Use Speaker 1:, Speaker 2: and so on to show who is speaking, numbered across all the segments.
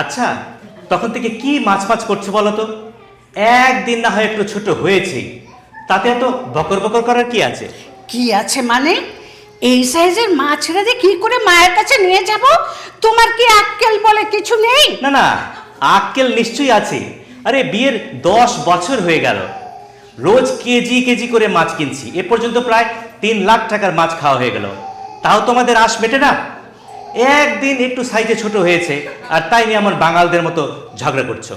Speaker 1: আচ্ছা, তখন থেকে কি মাছ মাছ করছো বলো তো? একদিন না হয় একটু ছোট হয়েছে, তাতে এত বকর বকর করার কি আছে?
Speaker 2: কি আছে মানে? এই সাইজের মাছরা যে কি করে মায়ের কাছে নিয়ে যাব? তোমার কি আক্কেল বলে কিছু নেই?
Speaker 1: না না, আক্কেল নিশ্চয়ই আছে। আরে বিয়ের 10 বছর হয়ে গেল, রোজ কেজি কেজি করে মাছ কিনছি, এ পর্যন্ত প্রায় 3 লাখ টাকার মাছ খাওয়া হয়ে গেল, তাও তোমাদের আশ মেটে না। একদিন একটু সাইজে ছোট হয়েছে আর তাই নিয়ে আমার বাঙালদের মতো ঝগড়া করছো।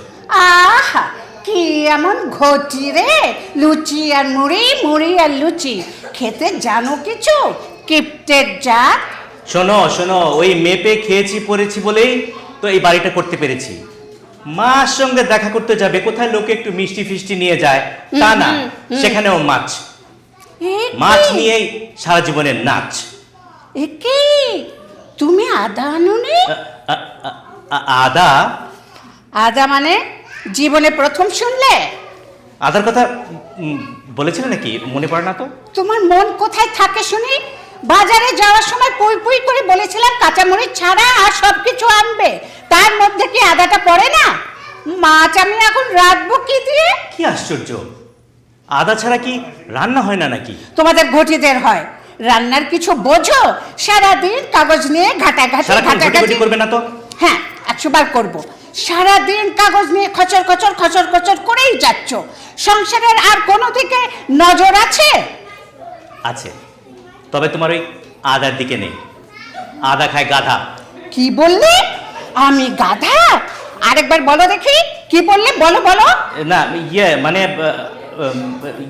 Speaker 2: আহা, কি এমন ঘটি রে? লুচি আর মুড়ি, মুড়ি আর লুচি খেতে জানো কিছু? কিপ্টের জাত।
Speaker 1: শোনো শোনো, ওই মেপে খেয়েছি পড়েছি বলেই তো এই বাড়িটা করতে পেরেছি। মার সঙ্গে দেখা করতে যাবে কোথায়, লোকে একটু মিষ্টি ফিষ্টি নিয়ে যায়, তা না, সেখানেও মাছ। মাছ নিয়েই সারা জীবনের নাচ।
Speaker 2: একে তুমি আদা আনুনি?
Speaker 1: আদা?
Speaker 2: আদা মানে জীবনে প্রথম শুনলে?
Speaker 1: আদার কথা বলেছিলে নাকি? মনে পড়ে না তো।
Speaker 2: তোমার মন কোথায় থাকে শুনি? বাজারে যাওয়ার সময় পুই পুই করে বলেছিলাম কাঁচামরিচ ছাড়া আর সবকিছু আনবে, তার মধ্যে কি আদাটা পড়ে না? মাছ আমি এখন রাখবো কি দিয়ে?
Speaker 1: কি আশ্চর্য, আদা ছাড়া কি রান্না হয় না নাকি?
Speaker 2: তোমাদের ঘটিদের হয়, রান্নার কিছু বোঝো? সারাদিন কাগজ নিয়ে ঘাটাঘাটি ঘাটাঘাটি
Speaker 1: করবে না তো?
Speaker 2: হ্যাঁ, 100 বার করবো। সারাদিন কাগজ নিয়ে খচর খচর খচর খচর করেই যাচ্ছ। সংসারের আর কোনো দিকে নজর আছে?
Speaker 1: আছে, তবে তোমার ওই আদার দিকে নেই। আদা খায় গাধা।
Speaker 2: কি বললে? আমি গাধা? আরেকবার বলো দেখি, কি বললে? বলো বলো।
Speaker 1: না ইয়ে মানে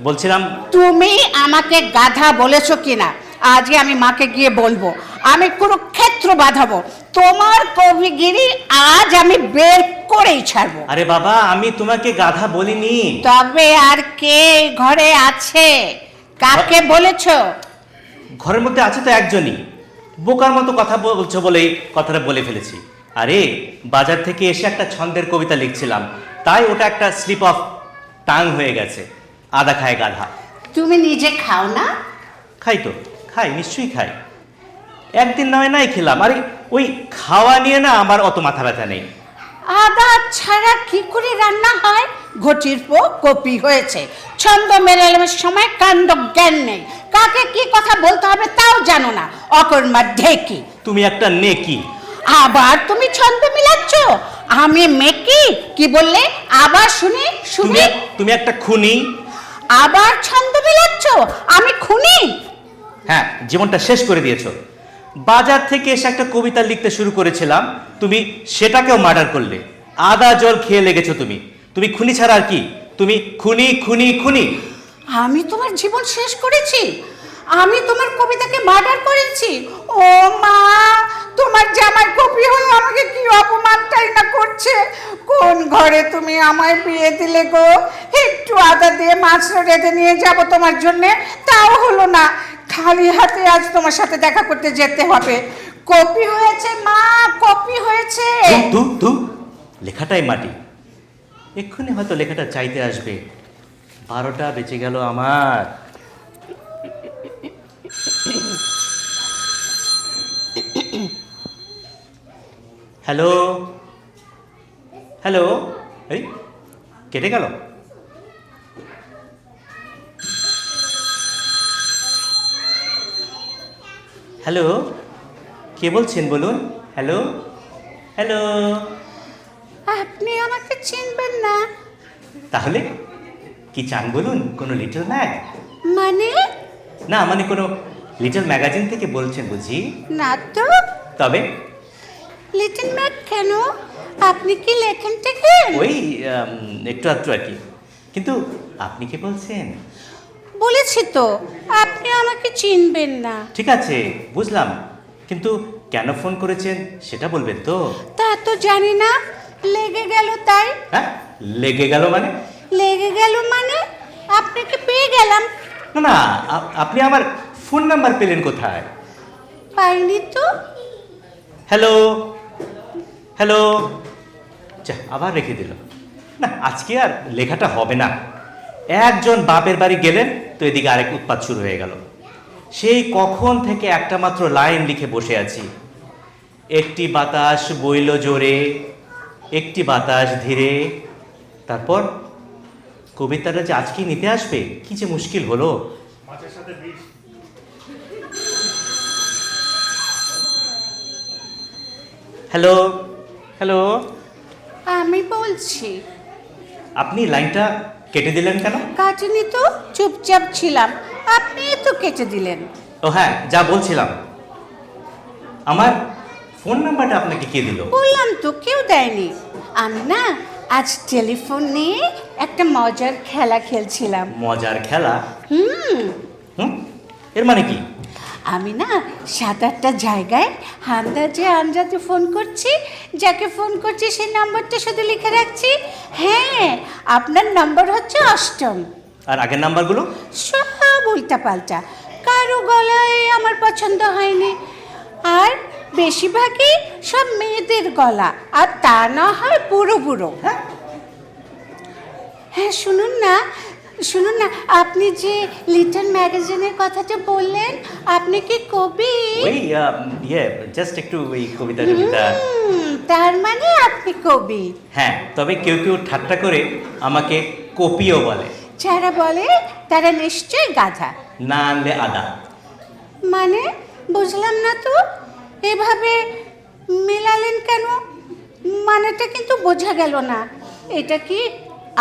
Speaker 1: বলছিলাম।
Speaker 2: তুমি আমাকে গাধা বলেছো কিনা আজকে আমি মাকে গিয়ে বলবো। আমি কুরুক্ষেত্র বাঁধাবো। তোমার কবিগিরি আজ আমি বের করেই ছাড়বো।
Speaker 1: আরে বাবা, আমি তোমাকে গাধা বলিনি।
Speaker 2: তবে আর কে ঘরে আছে? কাকে বলেছো?
Speaker 1: ঘরের মধ্যে আছে তো একজনই, বোকার মতো কথা বলছো বলেই কথাটা বলে ফেলেছি। আরে বাজার থেকে এসে একটা ছন্দের কবিতা লিখছিলাম, তাই ওটা একটা স্লিপ অফ টাং হয়ে গেছে। আদা খায় গাধা।
Speaker 2: তুমি নিজে খাও না?
Speaker 1: খাই তো, খাই, নিশ্চয়ই খাই। একদিন নয় নাই খেলাম। আরে ওই খাওয়া নিয়ে না আমার অত মাথা ব্যথা নেই।
Speaker 2: আদা ছাড়া কি করে রান্না হয়? ঘটির পো কপি হয়েছে, ছন্দ মেলানোর সময় কাণ্ড জ্ঞান নেই, কাকে কি কথা বলতে হবে তাও জানো না, অকর্মা ঢেকি।
Speaker 1: তুমি একটা নেকি।
Speaker 2: আবার তুমি ছন্দ মিলাচ্ছ। আমি মেকি? কি বললে? আবার শুনি শুনি।
Speaker 1: তুমি একটা খুনি।
Speaker 2: আবার ছন্দ মিলাচ্ছ। আমি খুনি?
Speaker 1: হ্যাঁ, জীবনটা শেষ করে দিয়েছো। বাজার থেকে এসে একটা কবিতা লিখতে শুরু করেছিলাম, তুমি সেটাকেও মার্ডার করলে। আদা জল খেয়ে লেগেছো তুমি। তুমি খুনি ছাড়া আর কি? তুমি খুনি খুনি খুনি।
Speaker 2: আমি তোমার জীবন শেষ করেছি? আমি তোমার কবিতাকে মার্ডার করেছি? ও মা, তোমার জামাই কপি হয়ে আমাকে কি অপমানটাই না করছে। কোন ঘরে তুমি আমায় বিয়ে দিলে গো? একটু আদা দিয়ে মাছ রেঁধে নিয়ে যাব তোমার জন্যে, তাও হলো না। খালি হাতে আজ তোমার সাথে দেখা করতে যেতে হবে। কপি হয়েছে মা, কপি হয়েছে।
Speaker 1: লেখাটাই মাটি। এক্ষুনি হয়তো লেখাটা চাইতে আসবে। 12টা বেঁচে গেল আমার। হ্যালো হ্যালো, এই কেটে গেল। হ্যালো, কে বলছেন বলুন? Hello hello.
Speaker 2: আপনি আমাকে চিনবেন না?
Speaker 1: তাহলে কি চান বলুন? কোনো লিটল ম্যাগ?
Speaker 2: মানে?
Speaker 1: না মানে কোনো লিটল ম্যাগাজিন থেকে বলছেন বুঝি?
Speaker 2: না তো।
Speaker 1: তবে
Speaker 2: লিটল ম্যাগ কেন? আপনি কি লেখেন টেখেন?
Speaker 1: ওই একটু আধটু আর কি। কিন্তু আপনি কে বলছেন?
Speaker 2: বলেছি তো আপনি আমাকে চিনবেন না।
Speaker 1: ঠিক আছে, বুঝলাম, কিন্তু কেন ফোন করেছেন সেটা বলবেন তো?
Speaker 2: তা তো জানি না, লেগে গেল তাই।
Speaker 1: হ্যাঁ, লেগে গেল মানে?
Speaker 2: লেগে গেল মানে আপনাকে পেয়ে গেলাম।
Speaker 1: না না, আপনি আমার ফোন নাম্বার পেলেন কোথায়?
Speaker 2: পাইনি তো।
Speaker 1: Hello hello. যা, আবার রেখে দিল। না, আজকে আর লেখাটা হবে না। একজন বাপের বাড়ি গেলেন তো এদিকে আরেক উৎপাত শুরু হয়ে গেল। সেই কখন থেকে একটা মাত্র লাইন লিখে বসে আছি। একটি বাতাস বইল জোরে, একটি বাতাস ধীরে, তারপর কবিতাটা যে আজকেই নিতে আসবে, কি যে মুশকিল হলো। হ্যালো হ্যালো,
Speaker 2: আমি বলছি।
Speaker 1: আপনি লাইনটা কেটে দিলেন কেন?
Speaker 2: কাটিনি তো, চুপচাপ ছিলাম, আপনি তো কেটে দিলেন।
Speaker 1: ও হ্যাঁ, যা বলছিলাম, আমার ফোন নাম্বারটা আপনাকে কে দিল?
Speaker 2: বললাম তো কেউ দেয়নি। আমি না আজ টেলিফোন নিয়ে একটা মজার খেলা খেলছিলাম।
Speaker 1: মজার খেলা?
Speaker 2: হুম
Speaker 1: হুম, এর মানে কি?
Speaker 2: আমি না 7-8টা জায়গায় আন্দাজে আন্দাজে ফোন করছি, যাকে ফোন করছি সেই নাম্বারটা শুধু লিখে রাখছি। হ্যাঁ, আপনার নাম্বার হচ্ছে 8ম।
Speaker 1: আর আগের নাম্বারগুলো?
Speaker 2: সব উল্টাপাল্টা, কারো গলায় আমার পছন্দ হয়নি, আর বেশিরভাগই সব মেয়েদের গলা, আর তা না হয় বুড়ো বুড়ো। হ্যাঁ শুনুন না, শুনুন না, আপনি যে লিটল ম্যাগাজিনের কথাটা বললেন, আপনি কি কবি?
Speaker 1: ওই জাস্ট একটু ওই কবিতা টবিতা।
Speaker 2: তার মানে আপনি কবি?
Speaker 1: হ্যাঁ, তবে কেউ কেউ ঠাট্টা করে আমাকে কপিও বলে।
Speaker 2: যারা বলে তারা নিশ্চয়ই গাধা।
Speaker 1: না আনলে আদা।
Speaker 2: মানে বুঝলাম না তো, এভাবে মেলালেন কেন? মানেটা কিন্তু বোঝা গেল না। এটা কি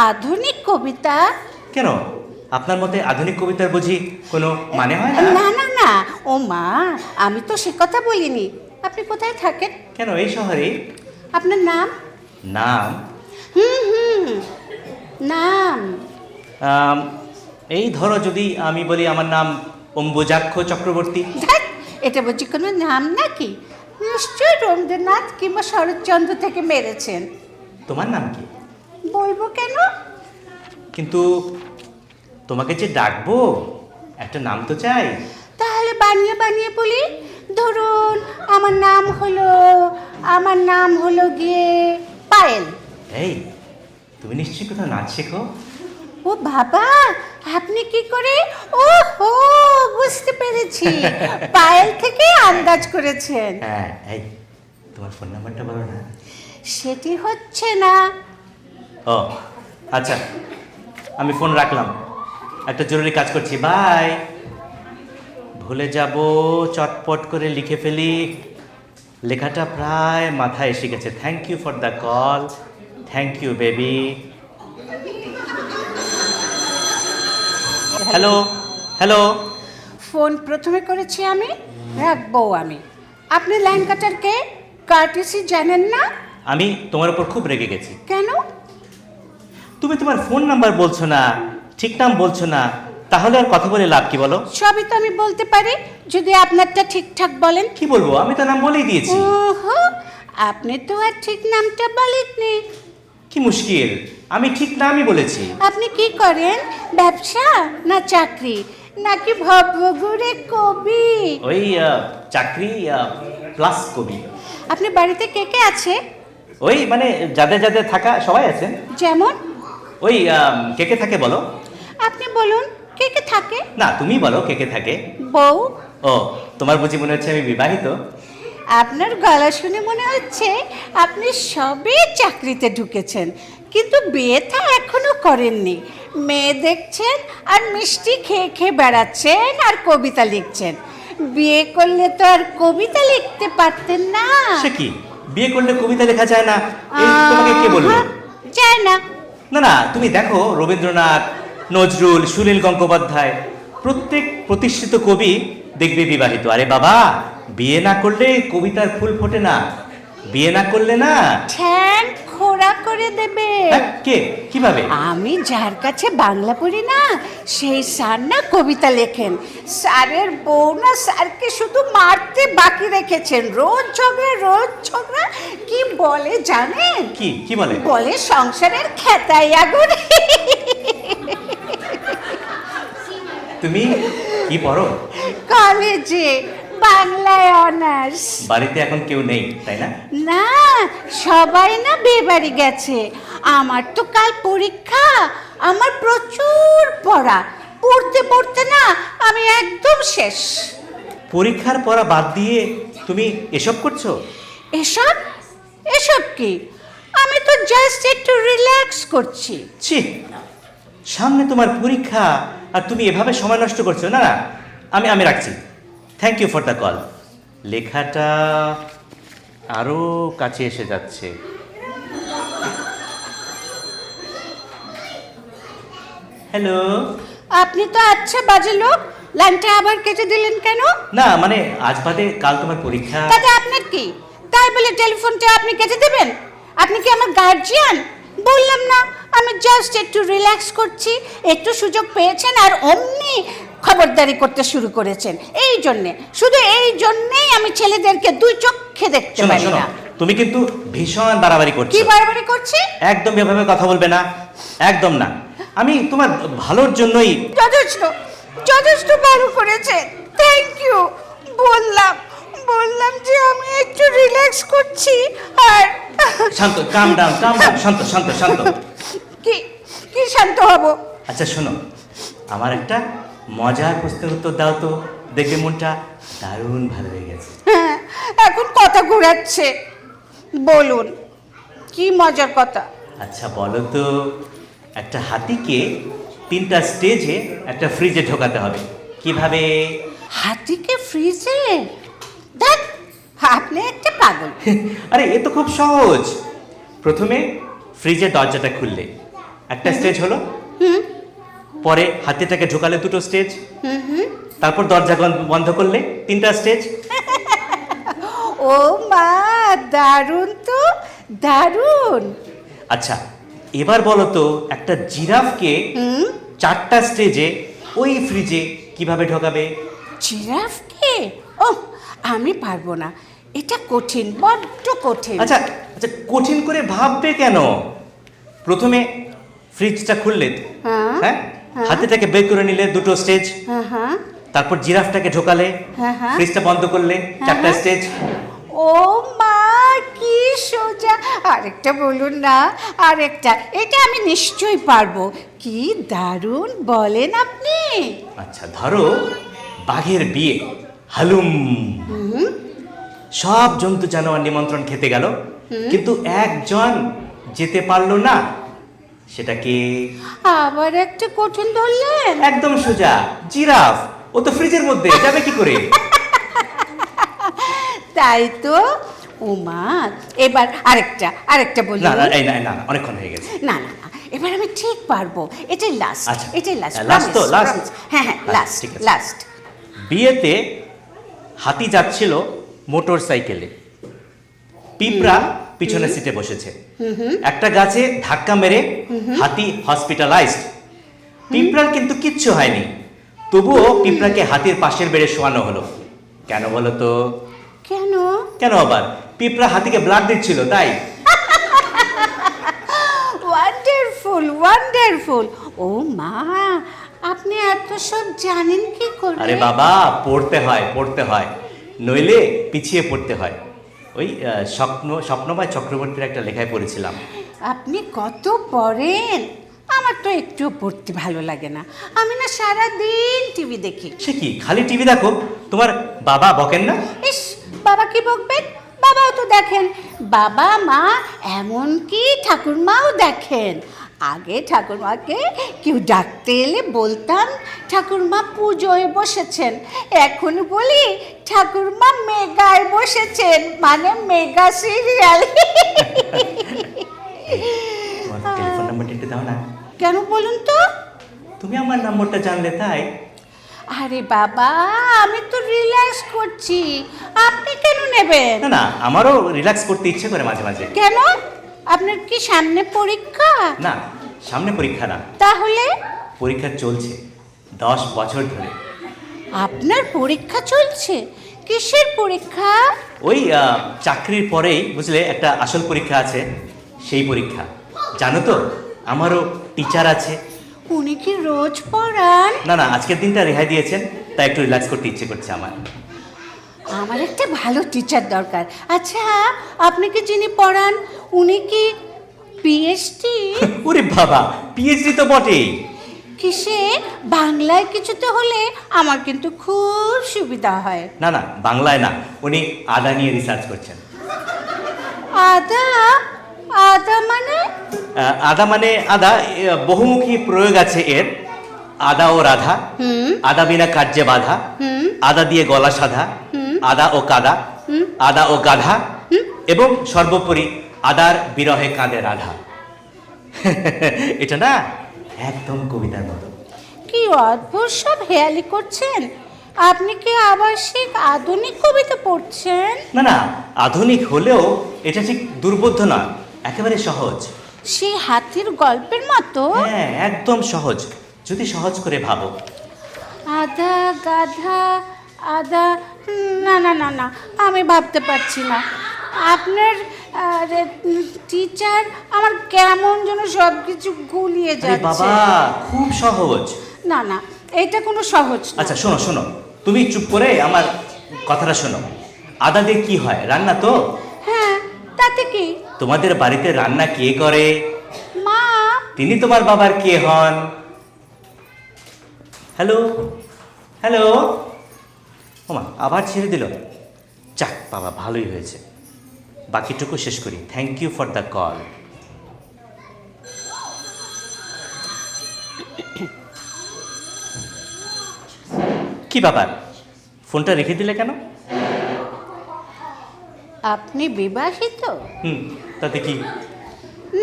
Speaker 2: আধুনিক কবিতা?
Speaker 1: কেন, আপনার মতে আধুনিক কবিতার বুঝি কোনো মানে হয় না?
Speaker 2: না না না, ও মা, আমি তো সে কথা বলিনি। আপনি কোথায় থাকেন?
Speaker 1: কেন, এই শহরে।
Speaker 2: আপনার নাম?
Speaker 1: নাম?
Speaker 2: হুম, নাম।
Speaker 1: আম, এই ধরো, যদি আমি বলি আমার নাম অম্বুজাক্ষ চক্রবর্তী।
Speaker 2: ধ্যাৎ, এটা বুঝি কোনো নাম নাকি? নিশ্চয় রবীন্দ্রনাথ কিংবা শরৎচন্দ্র থেকে মেরেছেন।
Speaker 1: তোমার নাম কি?
Speaker 2: বলবো কেন?
Speaker 1: কিন্তু তোমাকে যে ডাকবো, একটা নাম তো চাই।
Speaker 2: তাহলে বানিয়ে বানিয়ে বলি। ধরুন আমার নাম হলো গিয়ে পায়েল।
Speaker 1: এই, তুমি নিশ্চয়ই কোথাও নাচ শেখো?
Speaker 2: ও বাবা, আপনি কি করে? ও হো, বুঝতে পেরেছি, পায়েল থেকে আন্দাজ করেছেন।
Speaker 1: হ্যাঁ, এই তোমার ফোন নাম্বারটা বলো না।
Speaker 2: সেটি হচ্ছে না।
Speaker 1: ও আচ্ছা, আমি ফোন রাখলাম, একটা জরুরি কাজ করছি, বাই। ভুলে যাব, চটপট করে লিখে ফেলি। লেখাটা প্রায় মাথায় এসে গেছে। Thank you for the call, thank you baby. Hello hello.
Speaker 2: Phone প্রথমে করেছি আমি, রাখবো আমি। আপনি লাইন কাটার কে? কার্টিসি জানেন না?
Speaker 1: আমি তোমার উপর খুব রেগে গেছি।
Speaker 2: কেন?
Speaker 1: তুমি তোমার ফোন নাম্বার বলছো না, ঠিক নাম বলছো না, তাহলে আর কথা বলে লাভ কি বলো?
Speaker 2: সবই তো আমি বলতে পারি, যদি আপনারটা ঠিকঠাক বলেন।
Speaker 1: কি বলবো, আমি তো নাম বলেই দিয়েছি।
Speaker 2: ওহো, আপনি তো আর ঠিক নামটা বলেননি।
Speaker 1: কি মুশকিল, আমি ঠিক নামই বলেছি।
Speaker 2: আপনি কি করেন? ব্যবসা না চাকরি, নাকি ভবঘুরে কবি?
Speaker 1: ওই চাকরি প্লাস কবি।
Speaker 2: আপনার বাড়িতে কে কে আছে?
Speaker 1: ওই মানে যাদের যাদের থাকা সবাই আছেন।
Speaker 2: যেমন?
Speaker 1: ওই কে কে থাকে বলো?
Speaker 2: আপনি বলুন, কে কে থাকে?
Speaker 1: না, তুমি বলো কে কে থাকে।
Speaker 2: বউ।
Speaker 1: ও, তোমার বুঝি মনে হচ্ছে আমি বিবাহিত?
Speaker 2: আপনার গলা শুনে মনে হচ্ছে আপনি সবে চাকরিতে ঢুকেছেন, কিন্তু বিয়েটা এখনো করেননি। মেয়ে দেখছেন আর মিষ্টি খেয়ে খেয়ে বেড়াচ্ছেন আর কবিতা লিখছেন। বিয়ে করলে তো আর কবিতা লিখতে পারতেন না।
Speaker 1: সে কি, বিয়ে করলে কবিতা লেখা যায় না? এই তোমাকে কে বললো?
Speaker 2: যায় না।
Speaker 1: না না, তুমি দেখো, রবীন্দ্রনাথ, নজরুল, সুনীল গঙ্গোপাধ্যায়, প্রত্যেক প্রতিষ্ঠিত কবি দেখবে বিবাহিত। আরে বাবা, বিয়ে না করলে কবিতার ফুল ফোটে না। বিয়ে না করলে না,
Speaker 2: ঠ্যাং খোড়া করে দেবে।
Speaker 1: হ্যাঁ, কে কিভাবে?
Speaker 2: আমি যার কাছে বাংলা পড়ি না, সেই স্যার না কবিতা লেখেন। স্যারের বউ না স্যারকে শুধু মারতে বাকি রেখেছেন। রোজ ঝগড়া। কি বলে জানেন?
Speaker 1: কি কি বলে?
Speaker 2: বলে সংসারের খেতাই আগুন।
Speaker 1: তুমি কি পড়ো?
Speaker 2: কলেজে বাংলায় অনার্স।
Speaker 1: বাড়িতে এখন কেউ নেই, তাই না?
Speaker 2: না, সবাই না বিয়ে বাড়ি গেছে। আমার তো কাল পরীক্ষা, আমার প্রচুর পড়া। পড়তে না আমি একদম শেষ।
Speaker 1: পরীক্ষার পড়া বাদ দিয়ে তুমি এসব করছো?
Speaker 2: এসব কি? আমি তো জাস্ট একটু রিল্যাক্স করছি।
Speaker 1: ছি, সামনে তোমার পরীক্ষা আর তুমি এভাবে সময় নষ্ট করছো। না না, আমি রাখছি। Thank you for the call. লেখাটা আরো কাছে এসে যাচ্ছে। হ্যালো।
Speaker 2: আপনি তো আচ্ছা বাজে লোক, লাইনটা আবার কেটে দিলেন কেন?
Speaker 1: না মানে আজ বাদে কাল তোমার পরীক্ষা।
Speaker 2: তাতে আপনার কি? তাই বলে টেলিফোনটা আপনি কেটে দেবেন? আপনি কি আমার গার্জিয়ান? বললাম না আমি জাস্ট একটু রিল্যাক্স করছি। একটু সুযোগ পেয়েছেন আর অমনি খবরদারি করতে শুরু করেছেন। এই জন্যে, শুধু এই জন্যেই আমি ছেলেদেরকে দুই চোখে দেখতে
Speaker 1: শোনো
Speaker 2: পারি
Speaker 1: শোনো,
Speaker 2: না।
Speaker 1: তুমি কিন্তু ভীষণ বাড়াবাড়ি করছো।
Speaker 2: কি বাড়াবাড়ি করছি?
Speaker 1: একদম এভাবে কথা বলবে না, একদম না। আমি তোমার ভালোর জন্যই।
Speaker 2: যথেষ্ট, যথেষ্ট ভালো করেছে। Thank you. বললাম বললাম যে আমি একটু রিল্যাক্স করছি। আর
Speaker 1: শান্ত, কাম ডাউন, শান্ত শান্ত শান্ত।
Speaker 2: কি কি শান্ত হব?
Speaker 1: আচ্ছা শোনো, আমার একটা মজার প্রশ্নের উত্তর দাও তো, দেখবে মনটা দারুণ ভালো হয়ে গেছে।
Speaker 2: হ্যাঁ, এখন কথা ঘুরাচ্ছে। বলুন কি মজার কথা?
Speaker 1: আচ্ছা বলো তো, একটা হাতিকে 3টা স্টেজে একটা ফ্রিজে ঢোকাতে হবে, কিভাবে?
Speaker 2: হাতিকে ফ্রিজে? দেখ, আপনি একটা পাগল।
Speaker 1: আরে এ তো খুব সহজ। প্রথমে ফ্রিজের দরজাটা খুললে একটা স্টেজ হলো, পরে হাতিটাকে ঢোকালে 2টো স্টেজ, তারপর দরজা বন্ধ করলে 3টা স্টেজ।
Speaker 2: ও মা, দারুণ তো, দারুণ।
Speaker 1: আচ্ছা এবার বলো তো, একটা জিরাফকে 4টা স্টেজে ওই ফ্রিজে কিভাবে ঢোকাবে?
Speaker 2: জিরাফকে? ও, আমি পারবো না, এটা কঠিন, বড্ড কঠিন।
Speaker 1: আচ্ছা আচ্ছা, কঠিন করে ভাববে কেন? প্রথমে ফ্রিজটা খুললে,
Speaker 2: হ্যাঁ,
Speaker 1: হ্যাঁ,
Speaker 2: হ্যাঁ।
Speaker 1: হাতিটাকে বের করে নিলে 2টো স্টেজ,
Speaker 2: হ্যাঁ হ্যাঁ
Speaker 1: তারপর জিরাফটাকে ঢোকালে,
Speaker 2: হ্যাঁ, হ্যাঁ।
Speaker 1: ফ্রিজটা বন্ধ করলে 4টা
Speaker 2: হ্যাঁ।
Speaker 1: স্টেজ।
Speaker 2: ও মা, কি সোজা! আরেকটা বলুন না, আরেকটা। এটা আমি নিশ্চয়ই পারবো। কি দারুণ বলেন আপনি।
Speaker 1: আচ্ছা ধরো বাঘের বিয়ে, হালুম, সব জন্তু জানোয়ার নিমন্ত্রণ খেতে গেল, কিন্তু একজন যেতে পারলো না, সেটা কি?
Speaker 2: আবার একটা কঠিন ধরলেন।
Speaker 1: একদম সোজা, জিরাফ। ও তো ফ্রিজের মধ্যে যাবে কি করে?
Speaker 2: তাই তো। ও মা, এবার আরেকটা, আরেকটা বলুন।
Speaker 1: না না এই না না, অনেকক্ষণ হয়ে গেছে।
Speaker 2: না না না, এবার আমি ঠিক পারবো। এটাই লাস্ট,
Speaker 1: আচ্ছা,
Speaker 2: এটাই লাস্ট।
Speaker 1: last তো, last?
Speaker 2: হ্যাঁ হ্যাঁ,
Speaker 1: আচ্ছা,
Speaker 2: লাস্ট,
Speaker 1: ঠিক আছে।
Speaker 2: লাস্ট।
Speaker 1: বিয়েতে হাতি যাচ্ছিল মোটর সাইকেলে, পিঁপড়া পিছনের সিটে বসেছে। একটা গাছে ধাক্কা মেরে হাতি হসপিটালাইজড। পিঁপড়ার কিন্তু কিচ্ছু হয়নি, তবুও পিঁপড়াকে হাতির পাশের বেড়ে শোয়ানো হলো। কেন বলো তো?
Speaker 2: কেন?
Speaker 1: কেন আবার? পিঁপড়া হাতিকে ব্লাড দিচ্ছিল তাই।
Speaker 2: Wonderful, wonderful. ও মা, আপনি এত সব জানেন কি করে?
Speaker 1: আরে বাবা, পড়তে হয়, পড়তে হয়, নইলে পিছিয়ে পড়তে হয়। ওই স্বপ্নময় চক্রবর্তীর একটা লেখায় পড়েছিলাম।
Speaker 2: আপনি কত পড়েন! আমার তো একটু পড়তে ভালো লাগে না। আমি না সারাদিন টিভি দেখি।
Speaker 1: সে কি, খালি টিভি দেখো? তোমার বাবা বকেন না?
Speaker 2: ইস, বাবা কি বকবেন? বাবাও তো দেখেন। বাবা, মা, এমনকি ঠাকুরমাও দেখেন। আগে ঠাকুরমাকে কেউ ডাকতে এলে বলতাম ঠাকুরমা পুজোয় বসেছেন। এখন বলি ঠাকুরমা মেগায় বসেছেন, মানে মেগা সিরিয়াল।
Speaker 1: তোমার টেলিফোন নাম্বারটা একটু দাও না।
Speaker 2: কেন বলুন তো?
Speaker 1: তুমি আমার নম্বরটা জানলে তাই।
Speaker 2: আরে বাবা, আমি তো রিল্যাক্স করছি, আপনি কেন নেবেন?
Speaker 1: না না, আমারও রিল্যাক্স করতে ইচ্ছে করে মাঝে মাঝে।
Speaker 2: কেন? আপনার কি সামনে পরীক্ষা?
Speaker 1: না, সামনে পরীক্ষা না,
Speaker 2: তাহলে?
Speaker 1: পরীক্ষা চলছে 10 বছর ধরে।
Speaker 2: আপনার পরীক্ষা চলছে? কিসের পরীক্ষা?
Speaker 1: ওই চাকরির পরেই বুঝলে একটা আসল পরীক্ষা আছে, সেই পরীক্ষা। জানো তো, আমারও টিচার আছে।
Speaker 2: উনি কি রোজ পড়ান?
Speaker 1: না না, আজকের দিনটা রেহাই দিয়েছেন, তাই একটু রিল্যাক্স করতে ইচ্ছে করছে আমার।
Speaker 2: আমার একটা ভালো টিচার দরকার। আচ্ছা, আপনি কি যিনি পড়ান উনি কি পিএইচডি?
Speaker 1: ওরে বাবা, পিএইচডি তো বটেই।
Speaker 2: কিসে? বাংলায় কিছুতে হলে আমার কিন্তু খুব সুবিধা হয়।
Speaker 1: না না, বাংলায় না, উনি আদা নিয়ে রিসার্চ করছেন।
Speaker 2: আদা? আদা মানে?
Speaker 1: আদা মানে আদা, বহুমুখী প্রয়োগ আছে এর। আদা ও রাধা, আদা বিনা কার্যে বাধা, আদা দিয়ে গলা সাধা, আদা ও কাদা, আদা ও গাধা, এবং সর্বোপরি আদার বিরহে কাঁদে রাধা। এটা না একদম কবিতার মতো।
Speaker 2: কি অদ্ভুত সব হেয়ালি করছেন। আপনি কি আবাসিক আধুনিক কবিতা পড়ছেন?
Speaker 1: না না, আধুনিক হলেও এটা ঠিক দুর্বোধ্য না, একেবারে সহজ।
Speaker 2: সেই হাতির গল্পের মতো?
Speaker 1: হ্যাঁ, একদম সহজ, যদি সহজ করে ভাবো।
Speaker 2: আদা গাধা আদা, না না না না, আমি ভাবতে পারছি না। আপনার টিচার আমার কেমন যেন সব কিছু গুলিয়ে
Speaker 1: আরে
Speaker 2: যাচ্ছে।
Speaker 1: বাবা, খুব সহজ।
Speaker 2: না না, এটা কোনো সহজ না।
Speaker 1: আচ্ছা শোনো শোনো, তুমি চুপ করে আমার কথাটা শোনো। আদা দিয়ে কি হয়? রান্না তো।
Speaker 2: হ্যাঁ, তাতে কি?
Speaker 1: তোমাদের বাড়িতে রান্না কে করে?
Speaker 2: মা।
Speaker 1: তিনি তোমার বাবার কে হন? হ্যালো হ্যালো, ওমা আবার ছেড়ে দিল। যাক বাবা, ভালোই হয়েছে। বাকিটুকু শেষ করি। Thank you for the call. কি ব্যাপার, ফোনটা রেখে দিলে কেন?
Speaker 2: আপনি বিবাহিত?
Speaker 1: তাতে কি?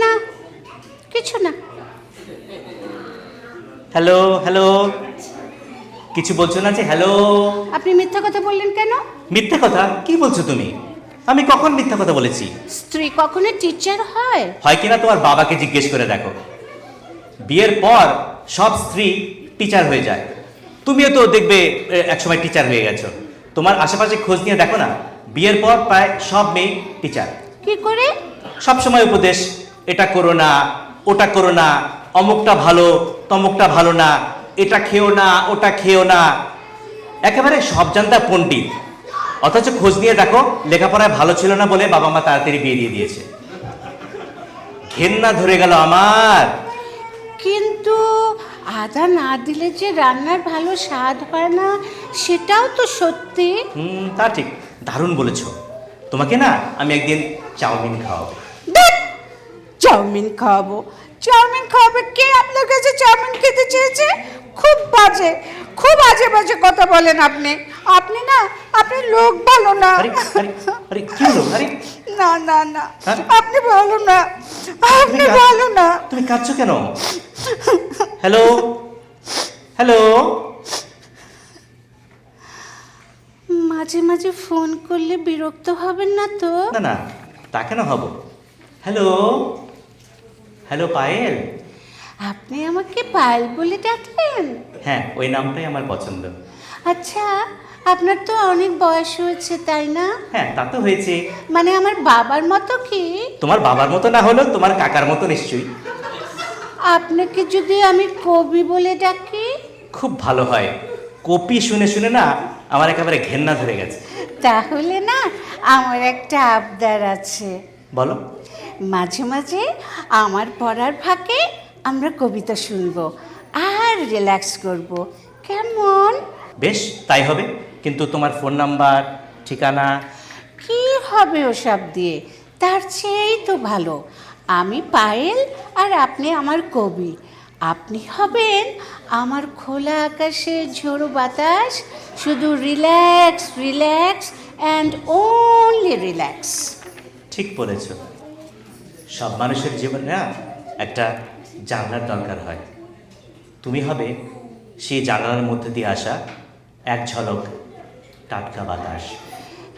Speaker 2: না, কিছু না।
Speaker 1: হ্যালো হ্যালো, কিছু বলছো না যে? হ্যালো।
Speaker 2: আপনি মিথ্যা কথা বললেন কেন?
Speaker 1: মিথ্যে কথা? কি বলছো তুমি? আমি কখন মিথ্যা কথা বলেছি?
Speaker 2: স্ত্রী কখনো টিচার হয়?
Speaker 1: হয় কিনা তোমার বাবাকে জিজ্ঞেস করে দেখো। বিয়ের পর সব স্ত্রী টিচার হয়ে যায়। তুমিও তো দেখবে একসময় টিচার হয়ে গেছো। তোমার আশেপাশে খোঁজ নিয়ে দেখো না, বিয়ের পর প্রায় সব মেয়ে টিচার।
Speaker 2: কি করে?
Speaker 1: সব সময় উপদেশ, এটা করো না, ওটা করো না, অমুকটা ভালো, তমুকটা ভালো না, এটা খেও না, ওটা খেও না। একেবারে সব জানতা পণ্ডিত। অথচ খোঁজ নিয়ে দেখো, লেখাপড়ায় ভালো ছিল না বলে বাবা মা তাড়াতাড়ি বিয়ে দিয়ে দিয়েছে। ঘেন্না ধরে গেল আমার।
Speaker 2: কিন্তু আদা না দিলে যে রান্নার ভালো স্বাদ হয় না, সেটাও তো সত্যি।
Speaker 1: তা ঠিক, দারুণ বলেছ। তোমাকে না আমি একদিন চাউমিন খাওয়াবো।
Speaker 2: ধ্যাৎ, চাউমিন খাওয়াবো? চাউমিন খাওয়াবে কে? আপনার কাছে চাউমিন খেতে চেয়েছে? খুব বাজে, খুব বাজে বাজে কথা বলেন আপনি। আপনি না, আপনি লোক ভালো না।
Speaker 1: আরে আরে আরে, কি হলো? আরে
Speaker 2: না না না,
Speaker 1: হ্যাঁ?
Speaker 2: আপনি ভালো না, আপনি
Speaker 1: তুমি
Speaker 2: ভালো না।
Speaker 1: তুমি কাঁদছো কেন? Hello hello.
Speaker 2: মাঝে মাঝে ফোন করলে বিরক্ত হবেন না তো?
Speaker 1: না না, তা কেন হব? Hello hello Payel.
Speaker 2: আপনি আমাকে পায়েল বলে ডাকলেন?
Speaker 1: হ্যাঁ, ওই নামটাই আমার পছন্দ।
Speaker 2: আচ্ছা, আপনার তো অনেক বয়স হয়েছে, তাই না?
Speaker 1: হ্যাঁ, তা তো হয়েছে।
Speaker 2: মানে আমার বাবার মতো কি?
Speaker 1: তোমার বাবার মতো না হলেও তোমার কাকার মতো নিশ্চয়ই।
Speaker 2: আপনাকে যদি আমি কবি বলে ডাকি?
Speaker 1: খুব ভালো হয়। কপি শুনে শুনে না আমার একেবারে ঘেন্না ধরে গেছে।
Speaker 2: তাহলে না, আমার একটা আবদার আছে।
Speaker 1: বলো।
Speaker 2: মাঝে মাঝে আমার পড়ার ফাঁকে আমরা কবিতা শুনবো আর রিল্যাক্স করব, কেমন?
Speaker 1: বেশ, তাই হবে। কিন্তু তোমার ফোন নাম্বার, ঠিকানা?
Speaker 2: কি হবে ওসব দিয়ে? তার চেয়েই তো ভালো আমি পায়েল আর আপনি আমার কবি। আপনি হবেন আমার খোলা আকাশে ঝোড়ো বাতাস, শুধু relax relax and only relax.
Speaker 1: ঠিক বলেছ। সব মানুষের জীবনে না একটা জানলার দরকার হয়। তুমি হবে সেই জানলার মধ্যে দিয়ে আসা এক ঝলক টাটকা বাতাস।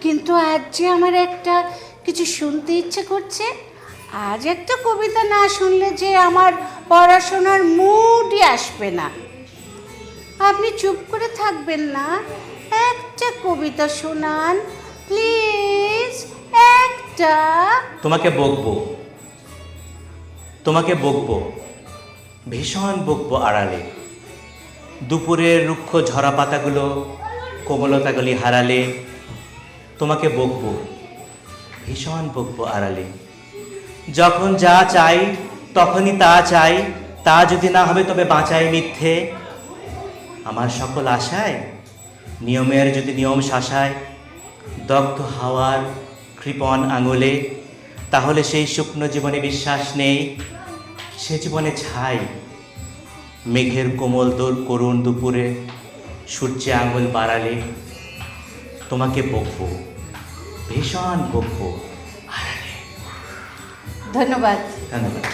Speaker 2: কিন্তু আজ যে আমার একটা কিছু শুনতে ইচ্ছে করছে। আজ একটা কবিতা না শুনলে যে আমার পড়াশোনার মুডই আসবে না। আপনি চুপ করে থাকবেন না? একটা কবিতা শোনান প্লিজ, একটা।
Speaker 1: তোমাকে বকবো, তোমাকে বকবো, ভীষণ বকবো আড়ালে। দুপুরের রুক্ষ ঝরা পাতাগুলো কোমলতাগুলি হারালে। তোমাকে বকবো, ভীষণ বকবো আড়ালে। যখন যা চাই তখনই তা চাই, তা যদি না হবে তবে বাঁচাই মিথ্যে। আমার সকল আশায় নিয়মের যদি নিয়ম শাসায়, দগ্ধ হাওয়ার কৃপণ আঙুলে তাহলে সেই শুকনো জীবনে বিশ্বাস নেই, সে জীবনে ছাই। মেঘের কোমল করুণ দুপুরে সূর্যে আঙুল বাড়ালে তোমাকে বকবো, ভীষণ বকবো।
Speaker 2: ধন্যবাদ।
Speaker 1: ধন্যবাদ।